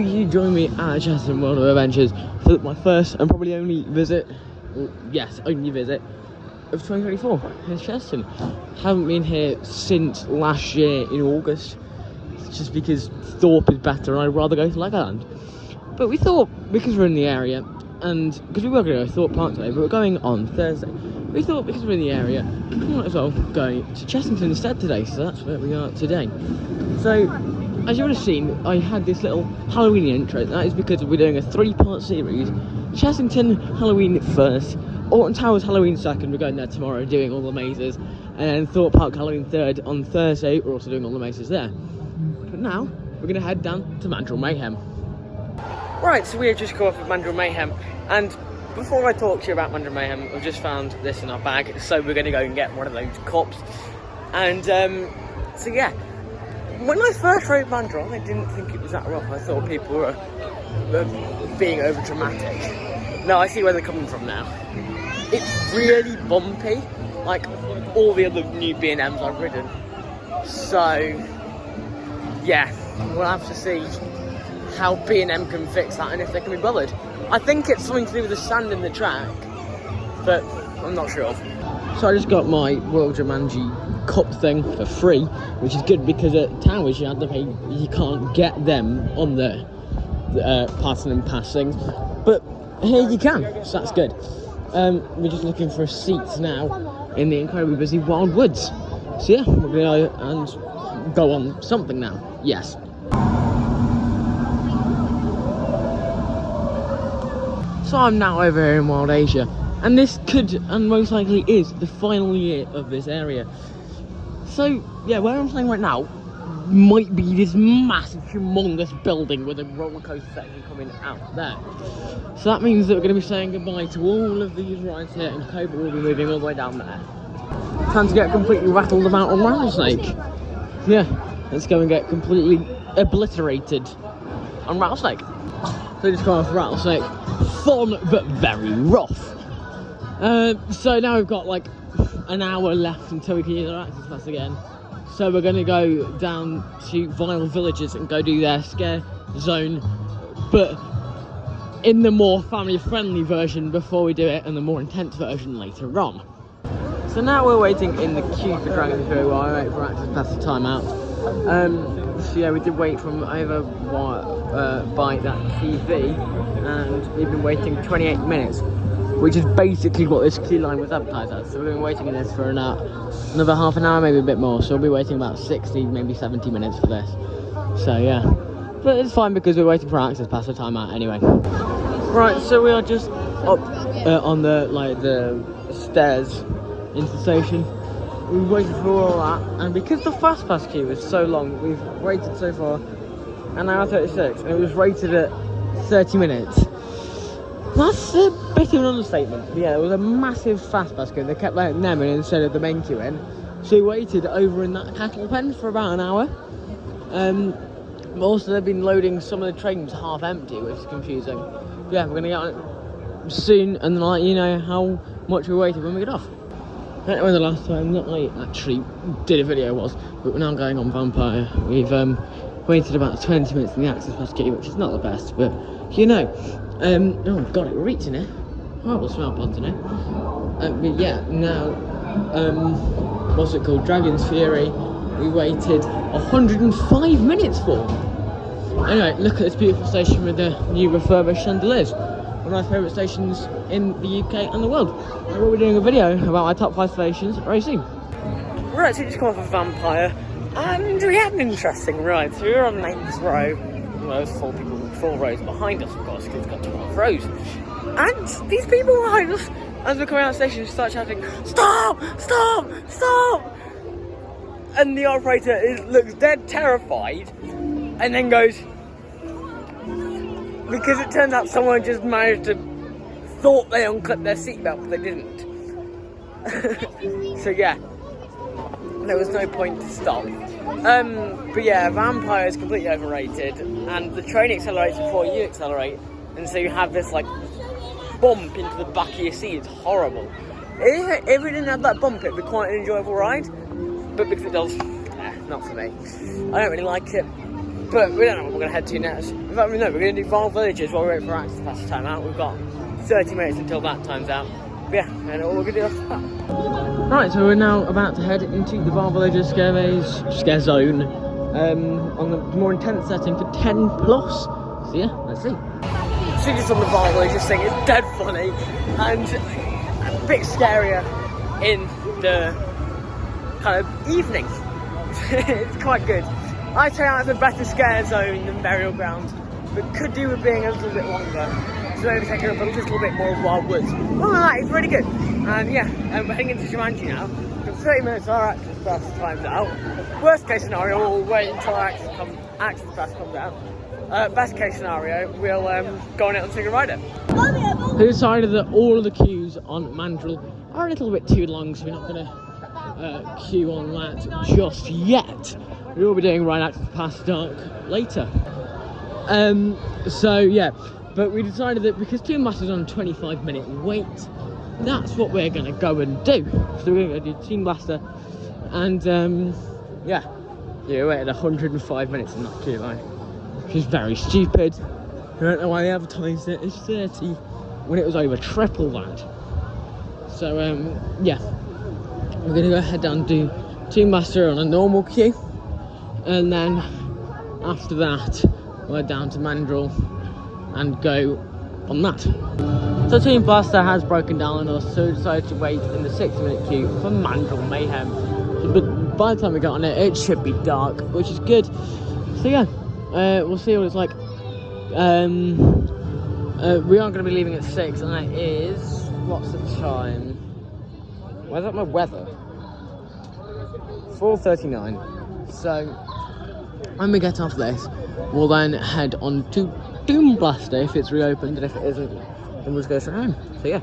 you join me at Chessington World of Adventures for my first and probably only visit, only visit of 2024 in Chessington. Haven't been here since last year in August, just because Thorpe is better and I'd rather go to Legoland. But we thought, because we're in the area, and because we were going to go to Thorpe Park today, but we're going on Thursday, we thought because we're in the area, we might as well go to Chessington instead today, so that's where we are today. So, as you would have seen, I had this little Halloween intro. That is because we're doing a 3-part series. Chessington Halloween first, Alton Towers Halloween second, we're going there tomorrow doing all the mazes, and then Thorpe Park Halloween third on Thursday, we're also doing all the mazes there. But now, we're going to head down to Mandrill Mayhem. Right, so we have just come off of Mandrill Mayhem, and before I talk to you about Mandrill Mayhem, I've just found this in our bag, so we're going to go and get one of those cups. And, so yeah. When I first rode Mandrill, I didn't think it was that rough. I thought people were being over dramatic. No, I see where they're coming from now. It's really bumpy, like all the other new B&Ms I've ridden. So, yeah, we'll have to see how B&M can fix that and if they can be bothered. I think it's something to do with the sand in the track, but I'm not sure. So I just got my Royal Jumanji cup thing for free, which is good because at Towers you have to pay, you can't get them on the passing and passing, but here you can, so that's good. We're just looking for a seat now in the incredibly busy Wild Woods. So yeah, we're going to go and go on something now. Yes. So I'm now over here in Wild Asia, and this could and most likely is the final year of this area. So yeah, where I'm staying right now might be this massive, humongous building with a roller coaster section coming out there. So that means that we're going to be saying goodbye to all of these rides here, and Cobra will be moving all the way down there. Time to get completely rattled about on Rattlesnake. Yeah, let's go and get completely obliterated on Rattlesnake. So just come off Rattlesnake. Fun, but very rough. So now we've got like an hour left until we can use our access pass again. So we're going to go down to Vile Villages and go do their scare zone, but in the more family-friendly version before we do it, and the more intense version later on. So now we're waiting in the queue for Dragon's Brew while I wait for access pass to time out. So yeah, we did wait from over by that TV, and we've been waiting 28 minutes, which is basically what this queue line was advertised as. So we've been waiting in this for another half an hour, maybe a bit more. So we'll be waiting about 60, maybe 70 minutes for this. So yeah, but it's fine because we're waiting for access pass to time out anyway. Right, so we are just up on the stairs into the station. We've waited for all that, and because the fast pass queue is so long, we've waited so far an hour 36, and it was rated at 30 minutes. That's a bit of an understatement. But yeah, it was a massive fast pass queue. They kept letting them in instead of the main queue in, so we waited over in that cattle pen for about an hour. But also they've been loading some of the trains half empty, which is confusing. But yeah, we're gonna get on it soon, and then I'll let you know how much we waited when we get off. I don't know when the last time that I actually did a video was, but we're now going on Vampire. We've waited about 20 minutes in the access pass queue, which is not the best, but you know. Oh god, we're reaching it. Horrible smell pods in it. But yeah, now, what's it called? Dragon's Fury. We waited 105 minutes for. Anyway, look at this beautiful station with the new refurbished chandeliers. One of my favourite stations in the UK and the world. And we'll be doing a video about my top 5 stations very soon. We're actually just come off of Vampire, and we had an interesting ride. So we were on 9th row. Well, there's 4 people, 4 rows behind us, of course, because it's got 12 rows. And these people behind us, as we're coming out of the station, start shouting, "Stop! Stop! Stop!" And the operator looks dead terrified, and then goes, because it turns out someone just managed to, thought they unclipped their seatbelt, but they didn't. So yeah, there was no point to stop. But yeah, Vampire is completely overrated, and the train accelerates before you accelerate, and so you have this like bump into the back of your seat. It's horrible. If it didn't have that bump, it'd be quite an enjoyable ride, but because it does, not for me. I don't really like it. But we don't know what we're going to head to next. In fact, we know we're going to do Vile Villages while we wait for Access Pass to time out. We've got 30 minutes until that time's out. But yeah, and all we're going to do after that. Right, so we're now about to head into the Vile Villages Scare Zone on the more intense setting for 10 plus. So yeah, let's see. So just on the Vile Villages thing, it's dead funny and a bit scarier in the kind of evening. It's quite good. I'd say that's a better scare zone than Burial Ground, but could do with being a little bit longer. So maybe taking up a little bit more Wildwoods. Other than that, it's really good. And yeah, we're heading into Jumanji now. Got 30 minutes our Access Pass time's out. Worst case scenario, we'll wait until our Access Pass comes out. Best case scenario, we'll go on it on Single Rider. They decided that all of the queues on Mandrill are a little bit too long, so we're not going to queue on that just yet. We will be doing Ride Access Pass Dark later. So yeah, but we decided that because Toon Blaster's on a 25-minute wait, that's what we're going to go and do. So we're going to do Toon Blaster, and yeah, we waited 105 minutes in that queue line, which is very stupid. I don't know why they advertised it as 30 when it was over triple that. So yeah, we're going to go ahead and do Toon Blaster on a normal queue, and then after that we're down to Mandrill and go on that. So Toon Blaster has broken down on us, so we decided to wait in the 6-minute queue for Mandrill Mayhem. But by the time we got on it, it should be dark, which is good. So yeah, we'll see what it's like. We are going to be leaving at 6, and that is, what's the time? Where's that my weather? 4:39. So when we get off this, we'll then head on to Toon Blaster if it's reopened, and if it isn't, then we'll just go straight home. So yeah.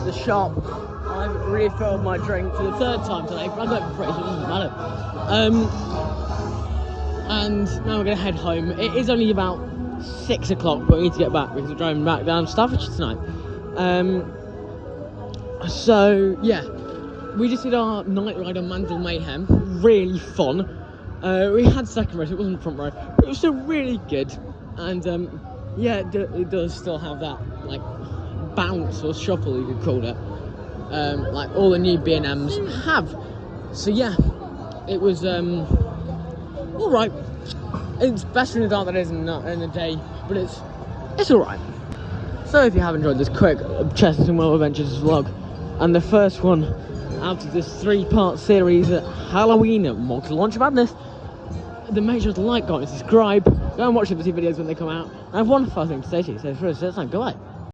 The shop. I've refilled my drink for the 3rd time today, but I got it for free, so it doesn't matter. And now we're going to head home. It is only about 6 o'clock, but we need to get back because we're driving back down to Staffordshire tonight. So yeah, we just did our night ride on Mandrill Mayhem. Really fun. We had second row, so it wasn't front row, but it was still really good. And yeah, it does still have that like bounce or shuffle, you could call it, like all the new B&Ms have. So yeah, it was alright. It's better in the dark than it is in the day, but it's alright. So if you have enjoyed this quick Chessington World Adventures vlog, and the first one out of this 3-part series at Halloween at Multi-Launch Madness, then make sure to like, comment, subscribe, go and watch the videos when they come out. I have one final thing to say to you, so first, let's go, goodbye.